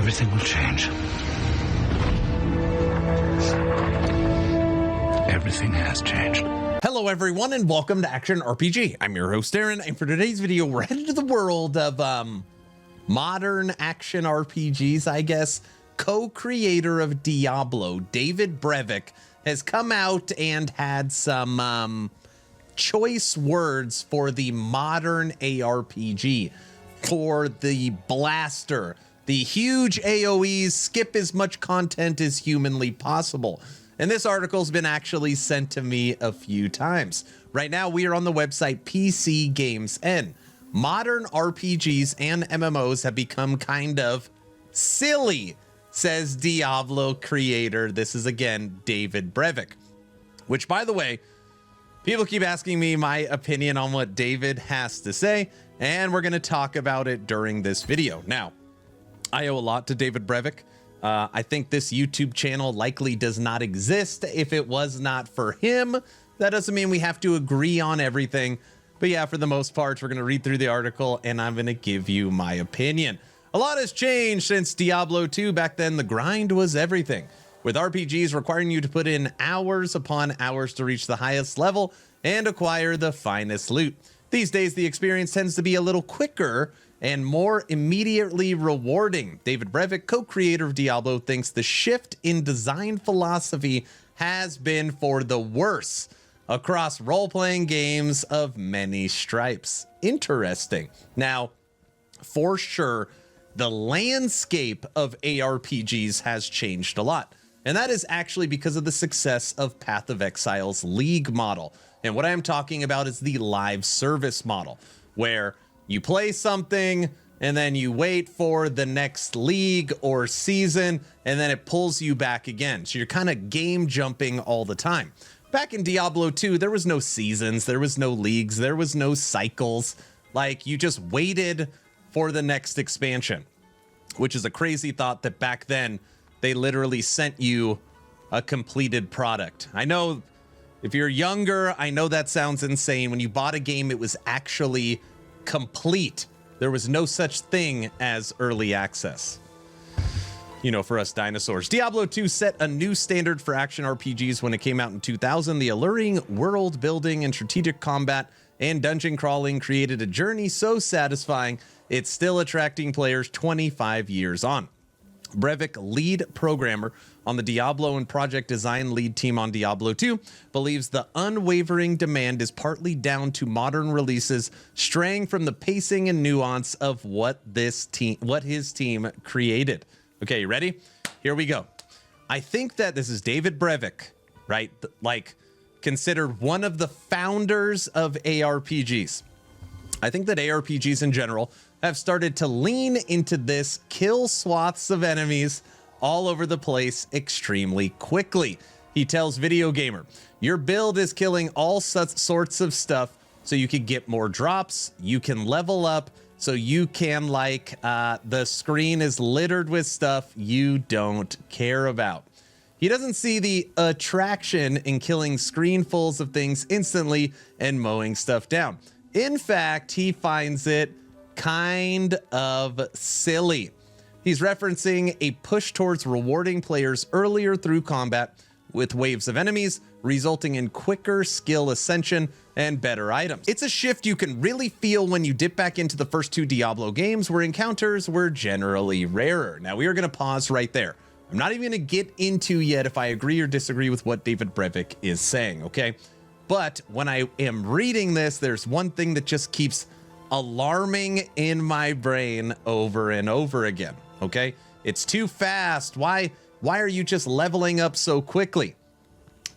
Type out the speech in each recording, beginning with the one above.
everything will change. Everything has changed. Hello everyone and welcome to Action RPG. I'm your host Aaron, and for today's video we're headed to the world of modern action RPGs, I guess. Co-creator of Diablo, David Brevik, has come out and had some choice words for the modern ARPG, for the blaster, the huge AoEs, skip as much content as humanly possible. And this article's been actually sent to me a few times. Right now, we are on the website PC Games N. Modern RPGs and MMOs have become kind of silly, says Diablo creator. This is, again, David Brevik. Which, by the way, people keep asking me my opinion on what David has to say, and we're going to talk about it during this video. Now, I owe a lot to David Brevik. I think this YouTube channel likely does not exist if it was not for him. That doesn't mean we have to agree on everything. But yeah, for the most part, we're going to read through the article and I'm going to give you my opinion. A lot has changed since Diablo 2. Back then, the grind was everything, with RPGs requiring you to put in hours upon hours to reach the highest level and acquire the finest loot. These days, the experience tends to be a little quicker and more immediately rewarding. David Brevik, co-creator of Diablo, thinks the shift in design philosophy has been for the worse across role-playing games of many stripes. Interesting. Now, for sure, the landscape of ARPGs has changed a lot. And that is actually because of the success of Path of Exile's League model. And what I am talking about is the live service model, where you play something and then you wait for the next league or season, and then it pulls you back again. So you're kind of game jumping all the time. Back in Diablo 2, there was no seasons, there was no leagues, there was no cycles. Like, you just waited for the next expansion, which is a crazy thought that back then they literally sent you a completed product. I know if you're younger, I know that sounds insane. When you bought a game, it was actually complete. There was no such thing as early access. You know, for us dinosaurs. Diablo 2 set a new standard for action RPGs when it came out in 2000. The alluring world building and strategic combat and dungeon crawling created a journey so satisfying it's still attracting players 25 years on. Brevik, lead programmer on the Diablo and project design lead team on Diablo 2, believes the unwavering demand is partly down to modern releases straying from the pacing and nuance of what his team created. Okay, you ready? Here we go. I think that this is David Brevik, right? Like, considered one of the founders of ARPGs. I think that ARPGs in general have started to lean into this, kill swaths of enemies all over the place extremely quickly. He tells Video Gamer, your build is killing all such sorts of stuff so you can get more drops, you can level up, so you can, like, the screen is littered with stuff you don't care about. He doesn't see the attraction in killing screenfuls of things instantly and mowing stuff down. In fact, he finds it kind of silly. He's referencing a push towards rewarding players earlier through combat with waves of enemies, resulting in quicker skill ascension and better items. It's a shift you can really feel when you dip back into the first two Diablo games, where encounters were generally rarer. Now, we are going to pause right there. I'm not even going to get into yet if I agree or disagree with what David Brevik is saying, okay? But when I am reading this, there's one thing that just keeps alarming in my brain over and over again, okay? It's too fast. Why are you just leveling up so quickly?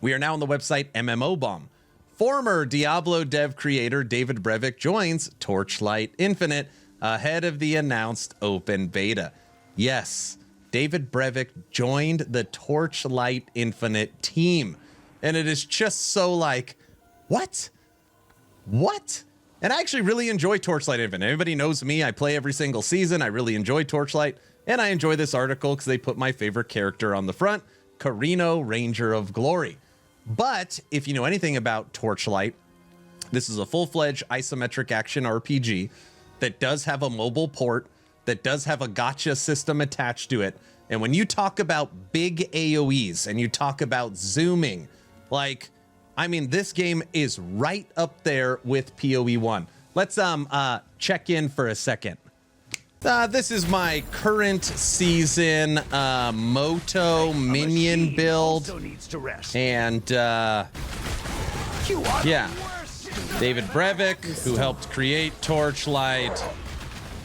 We are now on the website MMO Bomb. Former Diablo dev creator David Brevik joins Torchlight Infinite ahead of the announced open beta. Yes, David Brevik joined the Torchlight Infinite team. And it is just so like, what? What? And I actually really enjoy Torchlight Infinite. Everybody knows me. I play every single season. I really enjoy Torchlight. And I enjoy this article because they put my favorite character on the front, Carino, Ranger of Glory. But if you know anything about Torchlight, this is a full-fledged isometric action RPG that does have a mobile port that does have a gotcha system attached to it. And when you talk about big AoEs and you talk about zooming, like, I mean, this game is right up there with PoE 1. Let's check in for a second. This is my current season Moto minion build. And yeah, David Brevik, who helped create Torchlight.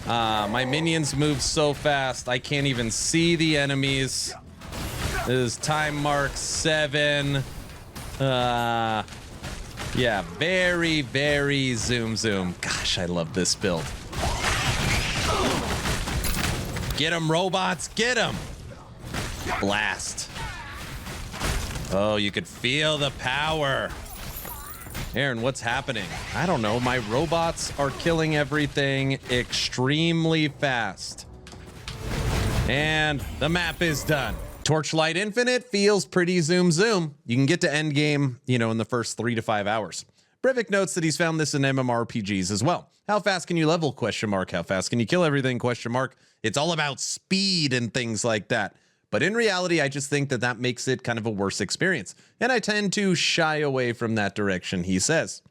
My minions move so fast, I can't even see the enemies. This is time mark 7. Yeah, very, very zoom. Gosh, I love this build. Get them, robots, get them. Blast. Oh, you could feel the power. Aaron, what's happening? I don't know. My robots are killing everything extremely fast. And the map is done. Torchlight Infinite feels pretty zoom. You can get to endgame, you know, in the first 3 to 5 hours. Brevik notes that he's found this in MMORPGs as well. How fast can you level? Question mark. How fast can you kill everything? Question mark. It's all about speed and things like that. But in reality, I just think that that makes it kind of a worse experience. And I tend to shy away from that direction, he says.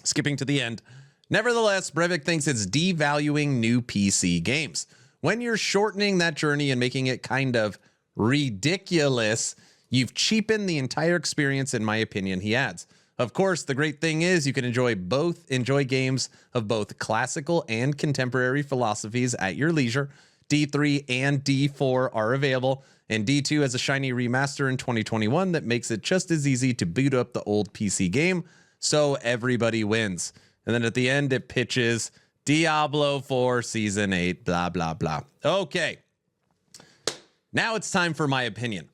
Skipping to the end. Nevertheless, Brevik thinks it's devaluing new PC games. When you're shortening that journey and making it kind of ridiculous, you've cheapened the entire experience, in my opinion, he adds. Of course, the great thing is you can enjoy games of both classical and contemporary philosophies at your leisure. D3 and D4 are available, and D2 has a shiny remaster in 2021 that makes it just as easy to boot up the old PC game, so everybody wins. And then at the end, it pitches Diablo 4 Season 8, blah, blah, blah. Okay. Now it's time for my opinion.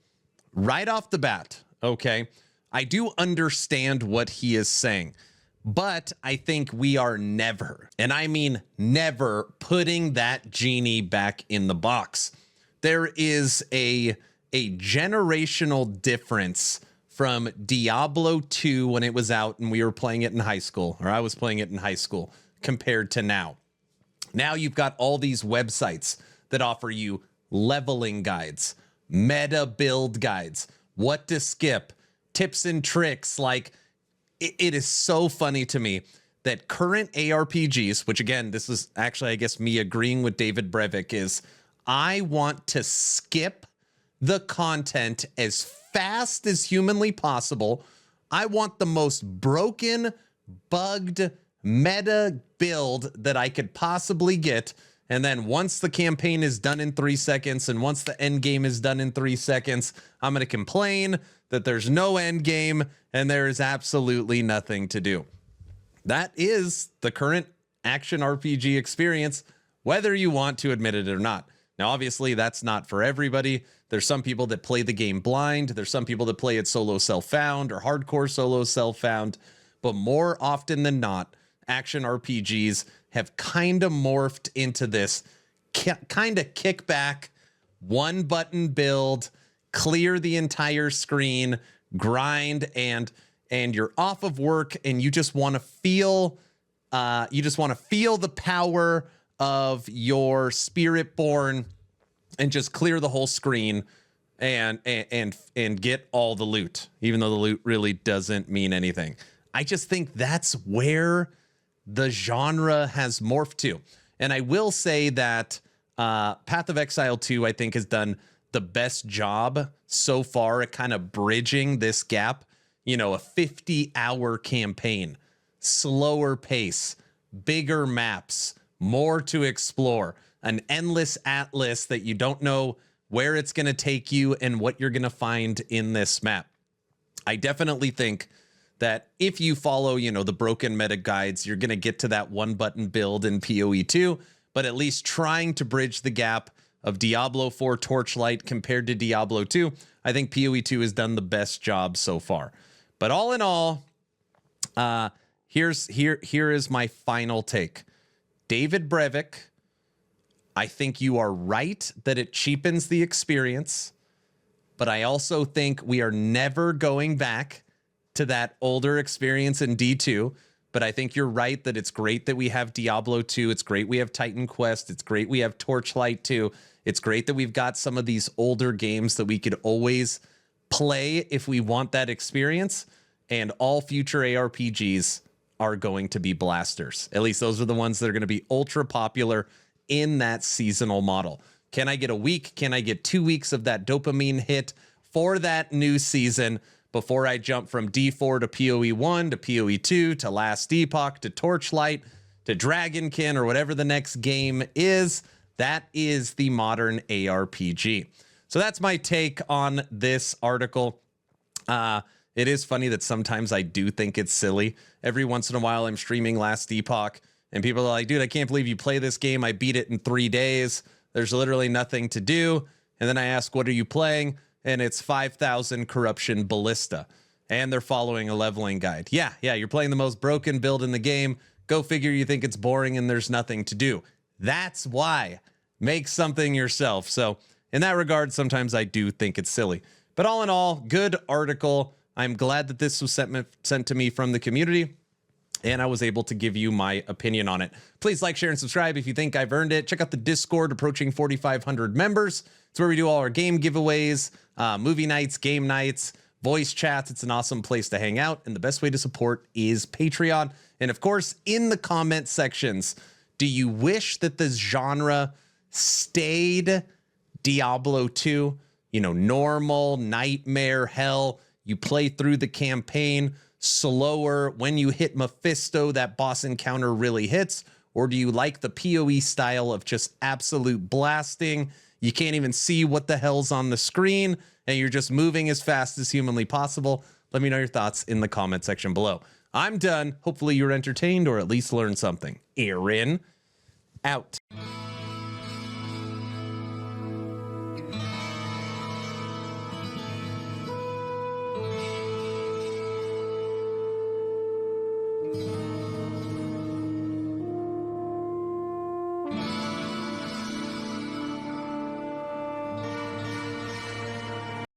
Right off the bat, okay, I do understand what he is saying, but I think we are never, and I mean never, putting that genie back in the box. There is a generational difference from Diablo 2 when it was out and we were playing it in high school, or I was playing it in high school, compared to now. Now you've got all these websites that offer you leveling guides, meta build guides, what to skip, tips and tricks. Like, it is so funny to me that current ARPGs, which again, this is actually, I guess, me agreeing with David Brevik, is I want to skip the content as fast as humanly possible. I want the most broken, bugged meta build that I could possibly get. And then once the campaign is done in 3 seconds and once the end game is done in 3 seconds, I'm going to complain that there's no end game and there is absolutely nothing to do. That is the current action RPG experience, whether you want to admit it or not. Now, obviously, that's not for everybody. There's some people that play the game blind. There's some people that play it solo self-found or hardcore solo self-found. But more often than not, action RPGs have kind of morphed into this kind of kickback, one button build, clear the entire screen, grind, and you're off of work and you just want to feel the power of your Spiritborn and just clear the whole screen and get all the loot, even though the loot really doesn't mean anything. I just think that's where the genre has morphed to. And I will say that Path of Exile 2, I think, has done the best job so far at kind of bridging this gap. You know, a 50-hour campaign, slower pace, bigger maps, more to explore, an endless atlas that you don't know where it's going to take you and what you're going to find in this map. I definitely think that if you follow, you know, the broken meta guides, you're going to get to that one button build in PoE 2, but at least trying to bridge the gap of Diablo 4 Torchlight compared to Diablo 2, I think PoE 2 has done the best job so far. But all in all, here is my final take. David Brevik, I think you are right that it cheapens the experience, but I also think we are never going back to that older experience in D2. But I think you're right that it's great that we have Diablo 2. It's great we have Titan Quest. It's great we have Torchlight 2. It's great that we've got some of these older games that we could always play if we want that experience. And all future ARPGs are going to be blasters. At least those are the ones that are going to be ultra popular in that seasonal model. Can I get a week? Can I get 2 weeks of that dopamine hit for that new season before I jump from D4 to PoE 1 to PoE 2 to Last Epoch to Torchlight to Dragonkin or whatever the next game is? That is the modern ARPG. So that's my take on this article. It is funny that sometimes I do think it's silly. Every once in a while I'm streaming Last Epoch and people are like, dude, I can't believe you play this game. I beat it in 3 days. There's literally nothing to do. And then I ask, what are you playing? And it's 5,000 Corruption Ballista. And they're following a leveling guide. Yeah, you're playing the most broken build in the game. Go figure, you think it's boring and there's nothing to do. That's why. Make something yourself. So in that regard, sometimes I do think it's silly. But all in all, good article. I'm glad that this was sent to me from the community, and I was able to give you my opinion on it. Please like, share, and subscribe if you think I've earned it. Check out the Discord, approaching 4,500 members. It's where we do all our game giveaways, movie nights, game nights, voice chats. It's an awesome place to hang out, and the best way to support is Patreon. And of course, in the comment sections, do you wish that this genre stayed Diablo 2? You know, normal, nightmare, hell. You play through the campaign slower. When you hit Mephisto, that boss encounter really hits. Or do you like the PoE style of just absolute blasting? You can't even see what the hell's on the screen, and you're just moving as fast as humanly possible. Let me know your thoughts in the comment section below. I'm done. Hopefully you're entertained or at least learned something. Aaron, out.